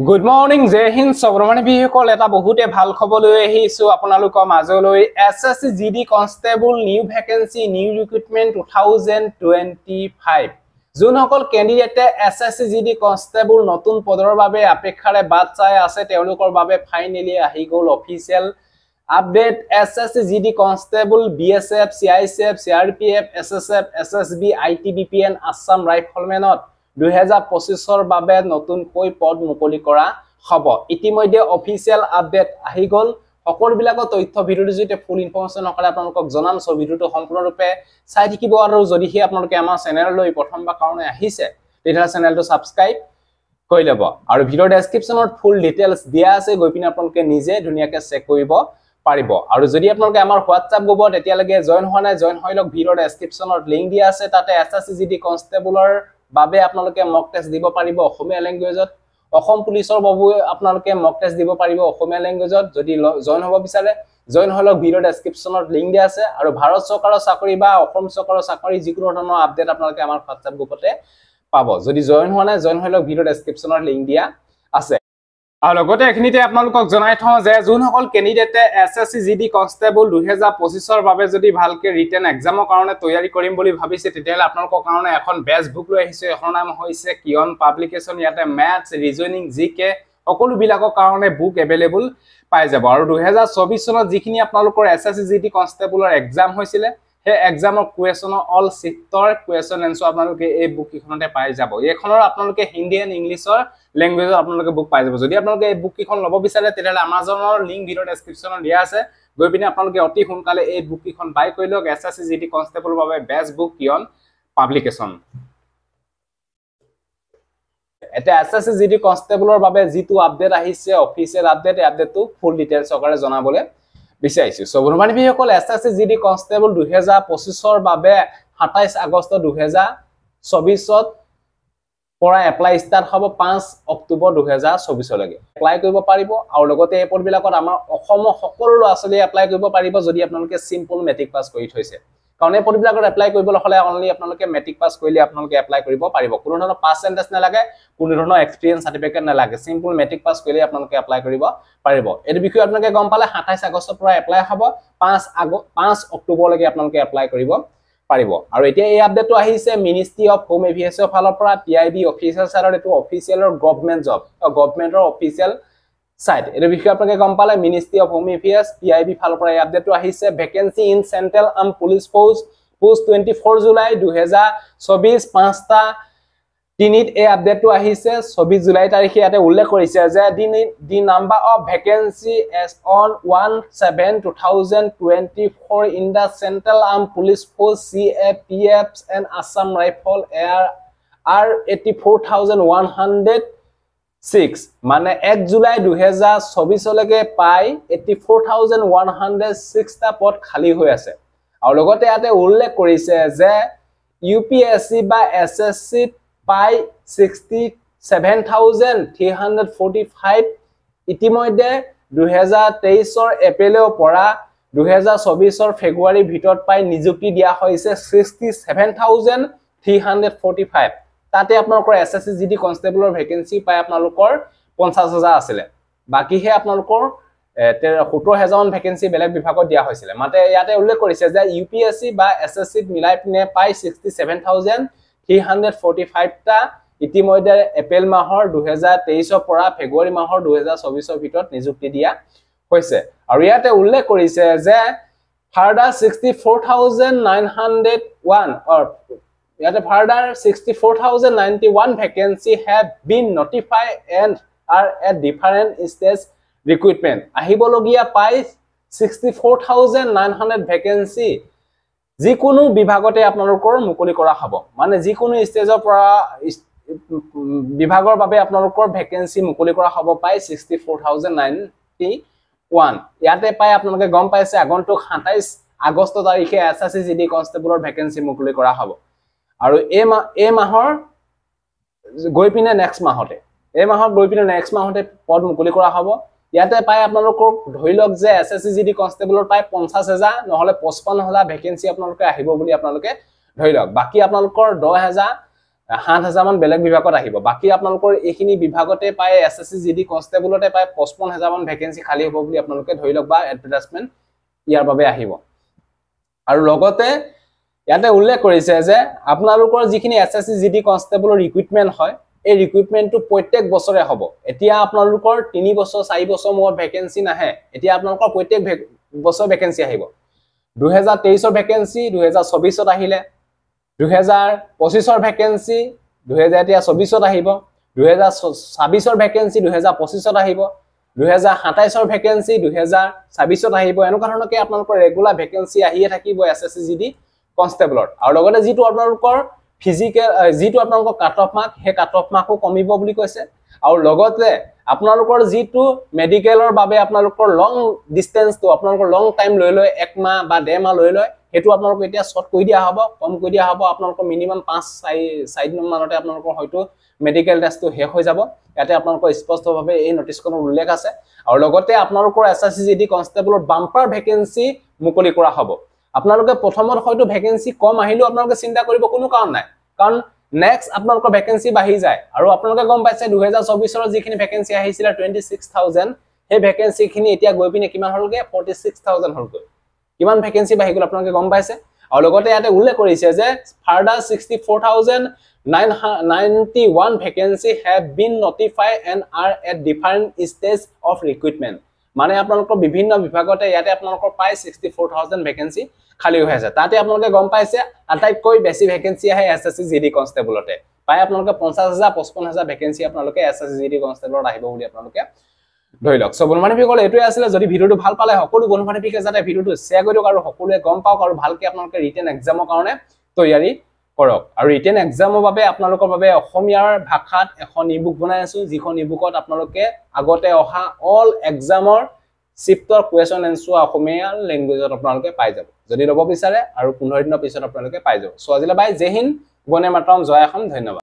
Good morning, Jai Hind. Subramani Bihikol eta bahute bhal khobor loi ahisu apnalokor majoloi SSC GD Constable new vacancy new recruitment 2025 Junokol candidate SSC GD Constable notun podor babe apekhare baat chai ase teolokor babe finally ahi gol official update SSC GD Constable BSF CICF CRPF SSF SSB ITBPN Assam Riflemenot 2025 বাবে নতুন কই পদ মুকলি কৰা হ'ব ইতিমধ্যে official update আহি গল সকলো বিলাক তথ্য ভিডিওৰ জৰিয়তে ফুল ইনফৰমেশন নকলে আপোনালোকক জনাম সব ভিডিওটো সম্পূৰ্ণৰূপে চাই থাকিব আৰু যদি হে আপোনালোকে আমাৰ চেনেললৈ প্ৰথমবাৰ কাৰণে আহিছে তেতিয়া চেনেলটো সাবস্ক্ৰাইব কৰি লব আৰু ভিডিও ডেসক্ৰিপচনত ফুল ডিটেইলছ দিয়া আছে গৈ পিনে আপোনালোকে নিজে ধুনিয়াকৈ চেক কৰিব পাৰিব আৰু যদি আপোনালোকে আমাৰ WhatsApp গ্ৰুপত এতিয়ালৈকে জয়েন হোৱা নাই জয়েন হৈ লওক ভিডিও ডেসক্ৰিপচনত লিংক দিয়া আছে তাতে SSC GD কনষ্টেবলৰ বাবে আপোনালোকে মক টেষ্ট দিব পাৰিব অসমীয়া ল্যাঙ্গুৱেজত অসম পুলিচৰ বাবে আপোনালোকে মক টেষ্ট দিব পাৰিব অসমীয়া ল্যাঙ্গুৱেজত যদি জয়েন হ'ব বিচাৰে জয়েন হলক ভিডিও ডেসক্ৰিপচনত লিংক দিয়া আছে আৰু ভাৰত চৰকাৰৰ চাকৰি বা অসম চৰকাৰৰ চাকৰি যিকোনো ধৰণৰ আপডেট আপোনালোকে আমাৰ WhatsApp গ্ৰুপতে পাব যদি জয়েন হোৱা নাই জয়েন হলক ভিডিও ডেসক্ৰিপচনত লিংক দিয়া আছে আৰু লগতে এখিনিতে আপোনালোকক জনাই থওঁ যে যোনসকল ক্যান্ডিডেটে SSC GD কনষ্টেবল 2025 বাবে যদি ভালকে ৰিটেন এক্সামৰ কাৰণে তৈয়াৰী কৰিম বুলি ভাবিছে তেতিয়ালে আপোনালোকৰ কাৰণে এখন বেচ বুক লৈ আহিছে এখন নাম হৈছে কিয়ন পাবলিকেশন ইয়াতে ম্যাথছ ৰিজনিং জিকে সকলো বিলাকৰ কাৰণে বুক अवेलेबल পাই যাব আৰু 2024 চনত যিখিনি আপোনালোকৰ SSC GD কনষ্টেবলৰ এক্সাম হৈছিল হে এক্সামৰ কুৱেশ্যনৰ অল শিফটৰ কুৱেশ্যন এনসাৰ আপোনালোকে এই বুক কিখনতে পাই যাব এইখনৰ আপোনালোকে হিন্দী এণ্ড ইংলিছৰ ল্যাঙ্গুৱেজত আপোনালোকে বুক পাই যাব যদি আপোনালোকে এই বুক কিখন লব বিচাৰে তেতিয়ালে আমাজনৰ লিংক ভিডিও ডেসক্ৰিপচনত দিয়া আছে গৈ পিনে আপোনালোকে অতি সোনকালে এই বুক কিখন বাই কৰি লওক SSC GD কনষ্টেবলৰ বাবে বেষ্ট বুক কিয়ন পাবলিকেশন এটা SSC GD কনষ্টেবলৰ বাবে যেটো আপডেট আহিছে অফিচিয়েল আপডেট এই আপডেটটো ফুল ডিটেইলছ সহকাৰে জনাবলে বিচাৰিছো সবৰমানি বিসকল SSC GD কনষ্টেবল 2025 বাবে 27 আগষ্ট 2024 পৰা এপ্লাই ষ্টাৰ্ট হ'ব 5 অক্টোবৰ 2024 লৈকে এপ্লাই কৰিব পাৰিব আৰু লগতে এই পদবিলাকত আমাৰ অসমৰ সকলো ল'ৰা-ছোৱালী এপ্লাই কৰিব পাৰিব যদি আপোনালোকে সিম্পল মেট্ৰিক পাস কৰি থৈছে কাৰণ এই পদবিলাকত এপ্লাই কৰিবলৈ হলে অনলি আপোনালোকে মেট্ৰিক পাস কৰিলে আপোনালোকে এপ্লাই কৰিব পাৰিব কোনো ধৰণৰ পাৰ্চেন্টেজ নালাগে কোনো ধৰণৰ এক্সপেৰিয়েন্স সাৰ্টিফিকেট নালাগে সিম্পল মেট্ৰিক পাস কৰিলে আপোনালোকে এপ্লাই কৰিব পাৰিব এই বিষয়ে আপোনালোকে গম পালে 27 আগষ্টৰ পৰা এপ্লাই হ'ব 5 অক্টোবৰ লৈকে আপোনালোকে এপ্লাই কৰিব পাৰিব আৰু এতিয়া এই আপডেটটো আহিছে মিনিষ্ট্ৰি অফ হোম এফেয়াৰ্ছৰ ফালৰ পৰা পিআইবি অফিচিয়েল সাইটৰ এটো অফিচিয়েলৰ গভৰ্ণমেন্ট জব গভৰ্ণমেন্টৰ অফিচিয়েল সাইট এই বিষয়ে আপোনালোকে গম পালে ministry of home affairs PIB ফালৰ পৰা এই আপডেটটো আহিছে vacancy in central arm police post 24 July 2024 5টা তিনিত এই আপডেটটো আহিছে 24 জুলাই তাৰিখে ইয়াতে উল্লেখ কৰিছে যে the number of vacancy as on 1/7/2024 in the central arm police force CAPF and Assam rifle are 84,106 মানে 1 জুলাই 2024 লৈকে পাই 84,106 টা পদ খালি হৈ আছে আৰু লগতে ইয়াতে উল্লেখ কৰিছে যে UPSC বা SSC পাই 67,345 ইতিমধ্যে 2023 ৰ এপ্ৰিলৰ পৰা 2024 ৰ ফেব্ৰুৱাৰী ভিতৰত পাই নিযুক্তি দিয়া হৈছে 67,345 তাতে আপোনালোকৰ SSC GD কনষ্টেবলৰ ভ্যাকেন্সি পাই আপোনালোকৰ 50,000 আছিল বাকি হে আপোনালোকৰ 17,000 ভ্যাকেন্সি বেলেগ বিভাগত দিয়া হৈছিল মাতে ইয়াতে উল্লেখ কৰিছে যে UPSC বা SSC মিলাই পিনে পাই 67,345 টা ইতিমধ্যে এপ্ৰিল মাহৰ 2023 ৰ পৰা ফেব্ৰুৱাৰী মাহৰ 2024 ৰ ভিতৰত নিযুক্তি দিয়া হৈছে আৰু ইয়াতে উল্লেখ কৰিছে যে ফাৰ্ডাৰ 64,901 or ইয়াতে further 64,091 vacancy have been notified and are at different stage recruitment আহিবলগিয়া পাই 64,900 vacancy যিকোনো বিভাগতে আপোনালোকৰ মুকলি কৰা হ'ব মানে যিকোনো ষ্টেজৰ পৰা বিভাগৰ বাবে আপোনালোকৰ ভ্যাকেন্সি মুকলি কৰা হ'ব পাই 64,091 ইয়াতে পাই আপোনালোকে গম পাইছে আগন্তুক 27 আগষ্ট তাৰিখে SSC GD কনষ্টেবলৰ ভ্যাকেন্সি মুকলি কৰা হ'ব আৰু এই মাহৰ গৈ পিনে নেক্সট মাহতে পদ মুকলি কৰা হ'ব ইয়াতে পাই আপোনালোকৰ ধৰি লওক যে SSC GD কনষ্টেবলৰ পাই 50,000 নহলে 55,000 ভ্যাকেন্সি আপোনালোকে আহিব বুলি আপোনালোকে ধৰি লওক বাকি আপোনালোকৰ 10,000 7,000 মান বেলেগ বিভাগত আহিব বাকি আপোনালোকৰ এইখিনি বিভাগতে পায় এসএসসি জিডি কনষ্টেবলতে পায় 55,000 মান ভ্যাকেন্সি খালি হ'ব বুলি আপোনালোকে ধৰি লওক বা এডভাৰটাইজমেন্ট ইয়াৰ বাবে আহিব আৰু লগতে ইয়াতে উল্লেখ কৰিছে যে আপোনালোকৰ যিখিনি এসএসসি জিডি কনষ্টেবলৰ ৰিক্ৰুটমেন্ট হয় এই ৰিক্ৰুটমেন্টটো প্ৰত্যেক বছৰে হ'ব এতিয়া আপোনালোকৰ 3 বছৰ 4 বছৰ মূৰত ভ্যাকেন্সি নাহে এতিয়া আপোনালোকৰ প্ৰত্যেক বছৰ ভ্যাকেন্সি আহিব 2023 ৰ ভ্যাকেন্সি 2024 ত আহিলে 2025 ৰ ভ্যাকেন্সি 2024 ত আহিব 2026 ৰ ভ্যাকেন্সি 2025 ত আহিব 2027 ৰ ভ্যাকেন্সি 2026 ত আহিব এনেকুৱা ধৰণকে আপোনালোকৰ ৰেগুলাৰ ভ্যাকেন্সি আহিয়ে থাকিব এসএসসি জিডি কনষ্টেবলৰ আৰু লগতে যিটো আপোনালোকৰ ফিজিক্যাল যিটো আপোনালোকৰ কাট অফ মাৰ্ক হে কাট অফ মাৰ্কও কমিব বুলি কৈছে আৰু লগতে আপোনালোকৰ যিটো মেডিকেলৰ বাবে আপোনালোকৰ লং ডিসটেন্সটো আপোনালোকৰ লং টাইম লৈ লৈ 1 মাহ বা 1.5 মাহ লৈ লৈ হেতু আপোনালোকৰ এতিয়া শৰ্ট কৰি দিয়া হ'ব কম কৰি দিয়া হ'ব আপোনালোকৰ মিনিমাম 5-4 দিন মানতে আপোনালোকৰ হয়তো মেডিকেল টেষ্টটো শেষ হৈ যাব ইয়াতে আপোনালোকৰ স্পষ্টভাৱে এই নোটিছখনৰ উল্লেখ আছে আৰু লগতে আপোনালোকৰ এসএসসি জিডি কনষ্টেবলৰ বাম্পাৰ ভ্যাকেন্সি মুকলি কৰা হ'ব আপোনালোকে প্ৰথমত হয়তো ভ্যাকেন্সি কম আহিলো আপোনালোকে চিন্তা কৰিব কোনো কাৰণ নাই কাৰণ নেক্সট আপোনালোকৰ ভ্যাকেন্সি বাঢ়ি যায় আৰু আপোনালোকে গম পাইছে 2024 ৰ যিখিনি ভ্যাকেন্সি আহিছিল 26000 সেই ভ্যাকেন্সি খিনি এতিয়া গৈ পিনে কিমান হলগে 46000 হলগৈ কিমান ভ্যাকেন্সি বাঢ়ি গল আপোনালোকে গম পাইছে আৰু লগতে ইয়াতে উল্লেখ কৰিছে যে further 64991 vacancy have been notified and are at different stage of recruitment মানে আপোনালোকৰ বিভিন্ন বিভাগতে ইয়াতে আপোনালোকৰ পায় 64000 ভ্যাকেন্সি খালি হৈ আছে তাতে আপোনালোকে গম পাইছে আটাইতকৈ বেছি ভ্যাকেন্সি আহে এসএসসি জিডি কনষ্টেবলতে পায় আপোনালোকে 50000 55000 ভ্যাকেন্সি আপোনালোকে এসএসসি জিডি কনষ্টেবলত আহিব বুলি আপোনালোকে ধৰি লওক সো বন্ধুবান্ধৱীসকল এটোই আছিল যদি ভিডিওটো ভাল পালে সকলো বন্ধুবান্ধৱীকে যাতে ভিডিওটো শেয়াৰ কৰি দিয়ক আৰু সকলোৱে গম পাওক আৰু ভালকে আপোনালোকে ৰিটেন এক্সামৰ কাৰণে তৈয়াৰী কৰক আৰু ৰিটেন এক্সামৰ বাবে আপোনালোকৰ বাবে অসমীয়াৰ ভাষাত এখন ইবুক বনাই আছো যিখন ইবুকত আপোনালোকে আগতে অহা অল এক্সামৰ শিফটৰ কোৱেশ্চন এনসাৰ অসমীয়া ল্যাঙ্গুৱেজত আপোনালোকে পাই যাব যদি লব বিচাৰে আৰু 15 দিনৰ পিছত আপোনালোকে পাই যাব সো আজিলৈ বাই জয় হিন্দ বন্দে মাতৰম জয় অসম ধন্যবাদ